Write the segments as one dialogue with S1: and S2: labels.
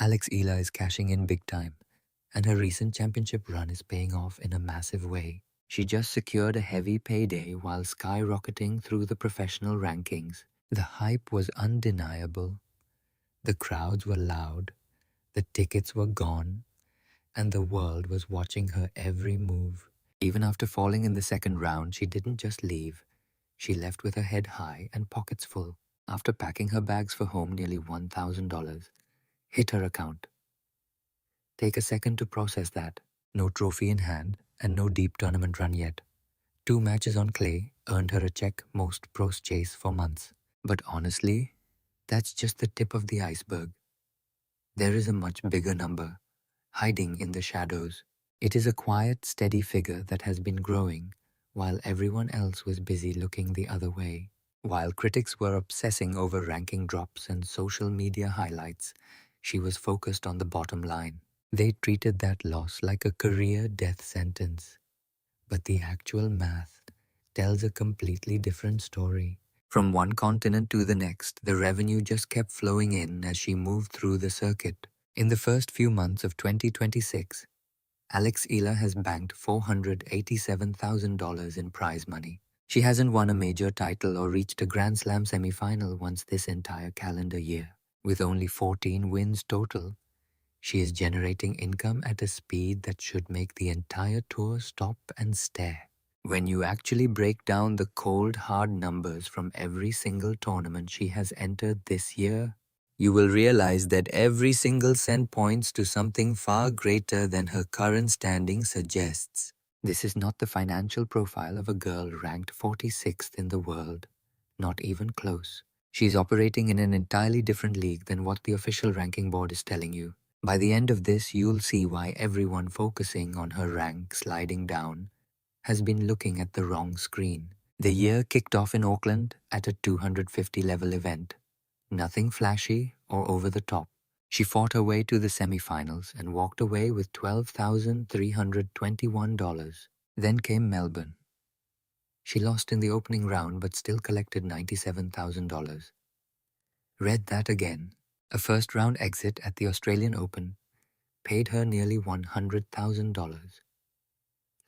S1: Eala is cashing in big time, and her recent championship run is paying off in a massive way. She just secured a heavy payday while skyrocketing through the professional rankings. The hype was undeniable. The crowds were loud, the tickets were gone, and the world was watching her every move. Even after falling in the second round, she didn't just leave. She left with her head high and pockets full. After packing her bags for home, nearly $1,000 hit her account. Take a second to process that. No trophy in hand and no deep tournament run yet. 2 matches on clay earned her a check most pros chase for months. But honestly, that's just the tip of the iceberg. There is a much bigger number, hiding in the shadows. It is a quiet, steady figure that has been growing while everyone else was busy looking the other way. While critics were obsessing over ranking drops and social media highlights, she was focused on the bottom line. They treated that loss like a career death sentence. But the actual math tells a completely different story. From one continent to the next, the revenue just kept flowing in as she moved through the circuit. In the first few months of 2026, Eala has banked $487,000 in prize money. She hasn't won a major title or reached a Grand Slam semi-final once this entire calendar year. With only 14 wins total, she is generating income at a speed that should make the entire tour stop and stare. When you actually break down the cold, hard numbers from every single tournament she has entered this year, you will realize that every single cent points to something far greater than her current standing suggests. This is not the financial profile of a girl ranked 46th in the world. Not even close. She's operating in an entirely different league than what the official ranking board is telling you. By the end of this, you'll see why everyone focusing on her rank sliding down has been looking at the wrong screen. The year kicked off in Auckland at a 250 level event. Nothing flashy or over the top. She fought her way to the semifinals and walked away with $12,321. Then came Melbourne. She lost in the opening round but still collected $97,000. Read that again. A first-round exit at the Australian Open paid her nearly $100,000.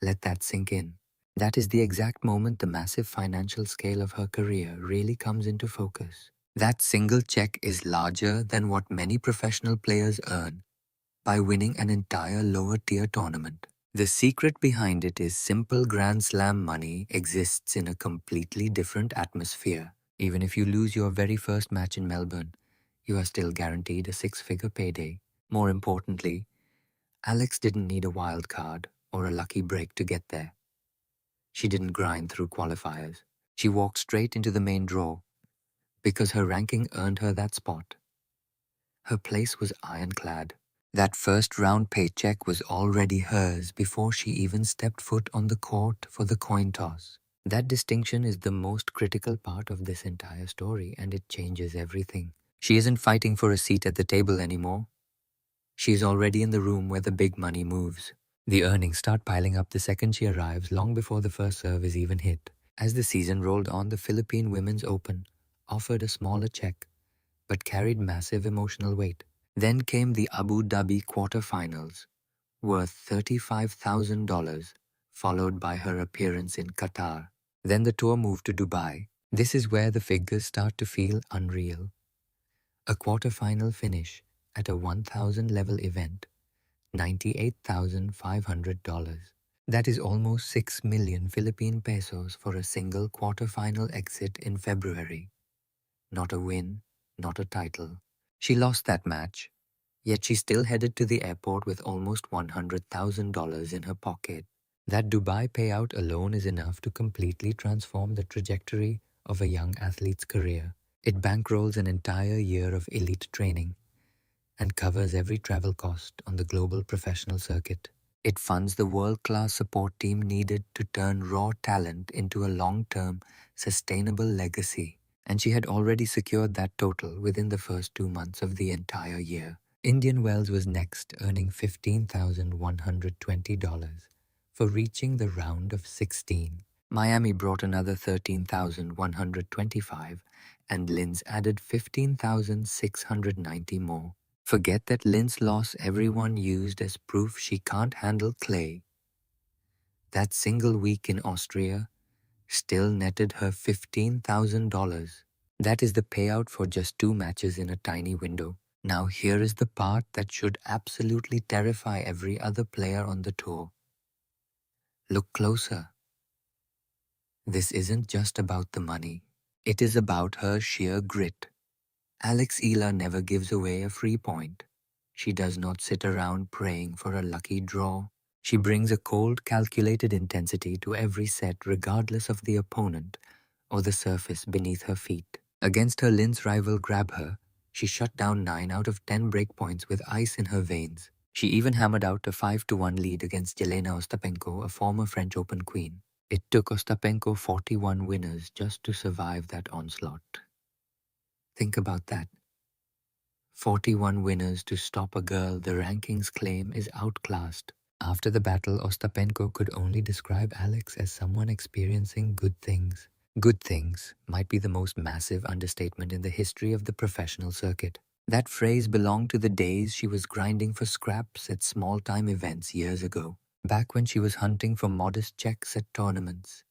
S1: Let that sink in. That is the exact moment the massive financial scale of her career really comes into focus. That single check is larger than what many professional players earn by winning an entire lower-tier tournament. The secret behind it is simple. Grand Slam money exists in a completely different atmosphere. Even if you lose your very first match in Melbourne, you are still guaranteed a 6-figure payday. More importantly, Alex didn't need a wild card or a lucky break to get there. She didn't grind through qualifiers. She walked straight into the main draw because her ranking earned her that spot. Her place was ironclad. That first-round paycheck was already hers before she even stepped foot on the court for the coin toss. That distinction is the most critical part of this entire story, and it changes everything. She isn't fighting for a seat at the table anymore. She's already in the room where the big money moves. The earnings start piling up the second she arrives, long before the first serve is even hit. As the season rolled on, the Philippine Women's Open offered a smaller check, but carried massive emotional weight. Then came the Abu Dhabi quarterfinals, worth $35,000, followed by her appearance in Qatar. Then the tour moved to Dubai. This is where the figures start to feel unreal. A quarterfinal finish at a 1,000 level event, $98,500. That is almost 6 million Philippine pesos for a single quarterfinal exit in February. Not a win, not a title. She lost that match, yet she still headed to the airport with almost $100,000 in her pocket. That Dubai payout alone is enough to completely transform the trajectory of a young athlete's career. It bankrolls an entire year of elite training and covers every travel cost on the global professional circuit. It funds the world-class support team needed to turn raw talent into a long-term, sustainable legacy. And she had already secured that total within the first 2 months of the entire year. Indian Wells was next, earning $15,120 for reaching the round of 16. Miami brought another $13,125, and Linz added $15,690 more. Forget that Lynn's loss everyone used as proof she can't handle clay. That single week in Austria still netted her $15,000. That is the payout for just 2 matches in a tiny window. Now here is the part that should absolutely terrify every other player on the tour. Look closer. This isn't just about the money. It is about her sheer grit. Eala never gives away a free point. She does not sit around praying for a lucky draw. She brings a cold, calculated intensity to every set regardless of the opponent or the surface beneath her feet. Against her Linz rival Grabher, she shut down 9 out of 10 breakpoints with ice in her veins. She even hammered out a 5-1 lead against Yelena Ostapenko, a former French Open queen. It took Ostapenko 41 winners just to survive that onslaught. Think about that. 41 winners to stop a girl the rankings claim is outclassed. After the battle, Ostapenko could only describe Alex as someone experiencing good things. Good things might be the most massive understatement in the history of the professional circuit. That phrase belonged to the days she was grinding for scraps at small-time events years ago, back when she was hunting for modest checks at tournaments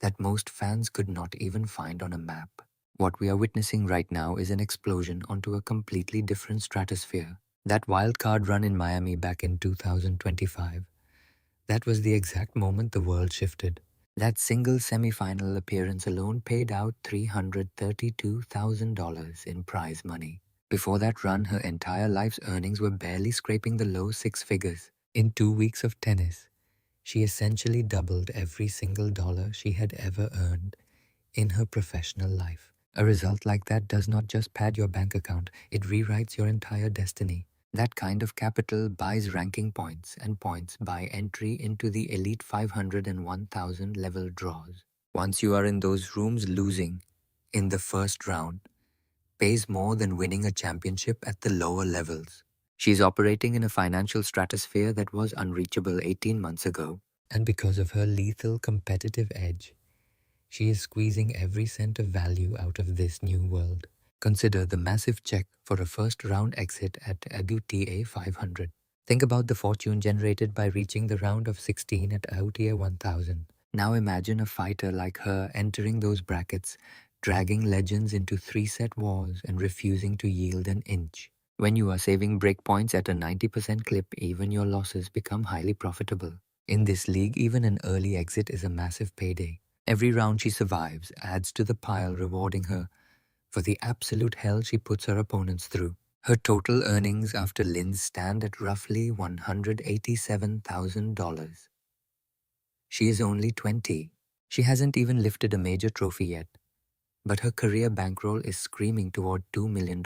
S1: that most fans could not even find on a map. What we are witnessing right now is an explosion onto a completely different stratosphere. That wildcard run in Miami back in 2025, that was the exact moment the world shifted. That single semifinal appearance alone paid out $332,000 in prize money. Before that run, her entire life's earnings were barely scraping the low 6 figures. In 2 weeks of tennis, she essentially doubled every single dollar she had ever earned in her professional life. A result like that does not just pad your bank account, it rewrites your entire destiny. That kind of capital buys ranking points, and points buy entry into the elite 500 and 1000 level draws. Once you are in those rooms, losing in the first round pays more than winning a championship at the lower levels. She's operating in a financial stratosphere that was unreachable 18 months ago. And because of her lethal competitive edge, she is squeezing every cent of value out of this new world. Consider the massive check for a first-round exit at WTA 500. Think about the fortune generated by reaching the round of 16 at WTA 1000. Now imagine a fighter like her entering those brackets, dragging legends into 3-set wars and refusing to yield an inch. When you are saving breakpoints at a 90% clip, even your losses become highly profitable. In this league, even an early exit is a massive payday. Every round she survives adds to the pile, rewarding her for the absolute hell she puts her opponents through. Her total earnings after Linz stand at roughly $187,000. She is only 20. She hasn't even lifted a major trophy yet, but her career bankroll is screaming toward $2 million.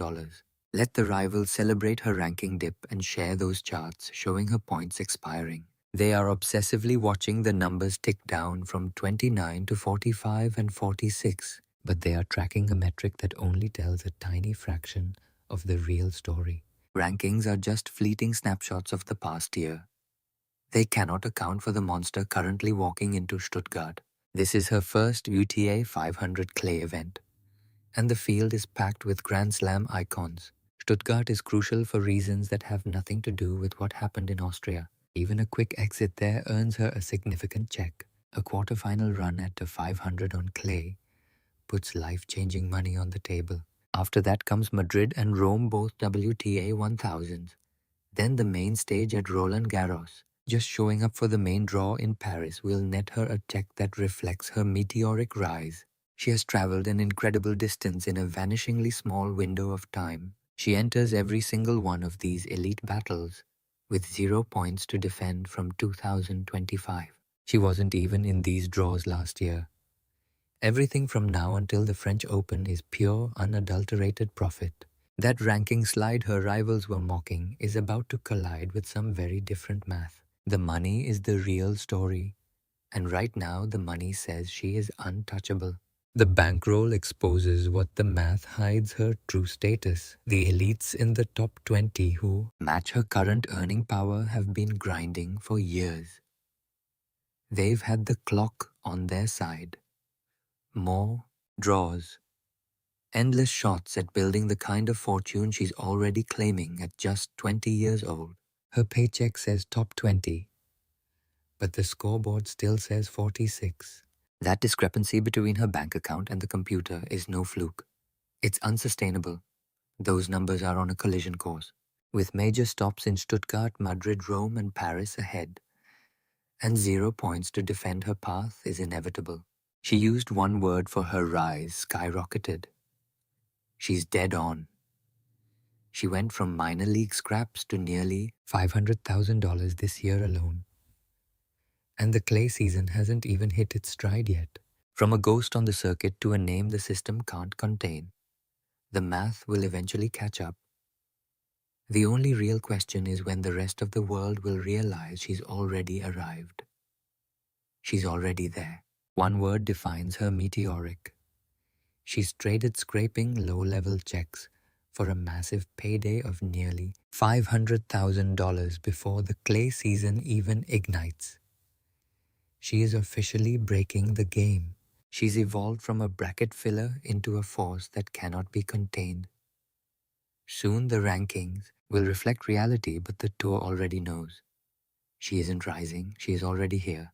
S1: Let the rivals celebrate her ranking dip and share those charts showing her points expiring. They are obsessively watching the numbers tick down from 29 to 45 and 46, but they are tracking a metric that only tells a tiny fraction of the real story. Rankings are just fleeting snapshots of the past year. They cannot account for the monster currently walking into Stuttgart. This is her first WTA 500 clay event, and the field is packed with Grand Slam icons. Stuttgart is crucial for reasons that have nothing to do with what happened in Austria. Even a quick exit there earns her a significant check. A quarterfinal run at the 500 on clay puts life-changing money on the table. After that comes Madrid and Rome, both WTA 1000s. Then the main stage at Roland Garros. Just showing up for the main draw in Paris will net her a check that reflects her meteoric rise. She has traveled an incredible distance in a vanishingly small window of time. She enters every single one of these elite battles with 0 points to defend from 2025. She wasn't even in these draws last year. Everything from now until the French Open is pure, unadulterated profit. That ranking slide her rivals were mocking is about to collide with some very different math. The money is the real story, and right now the money says she is untouchable. The bankroll exposes what the math hides her true status. The elites in the top 20 who match her current earning power have been grinding for years. They've had the clock on their side. More draws, Endless shots at building the kind of fortune she's already claiming at just 20 years old. Her paycheck says top 20, but the scoreboard still says 46. That discrepancy between her bank account and the computer is no fluke. It's unsustainable. Those numbers are on a collision course, with major stops in Stuttgart, Madrid, Rome, and Paris ahead, and 0 points to defend her path is inevitable. She used one word for her rise, skyrocketed. She's dead on. She went from minor league scraps to nearly $500,000 this year alone. And the clay season hasn't even hit its stride yet. From a ghost on the circuit to a name the system can't contain, the math will eventually catch up. The only real question is when the rest of the world will realize she's already arrived. She's already there. One word defines her: meteoric. She's traded scraping low-level checks for a massive payday of nearly $500,000 before the clay season even ignites. She is officially breaking the game. She's evolved from a bracket filler into a force that cannot be contained. Soon the rankings will reflect reality, but the tour already knows. She isn't rising, she is already here.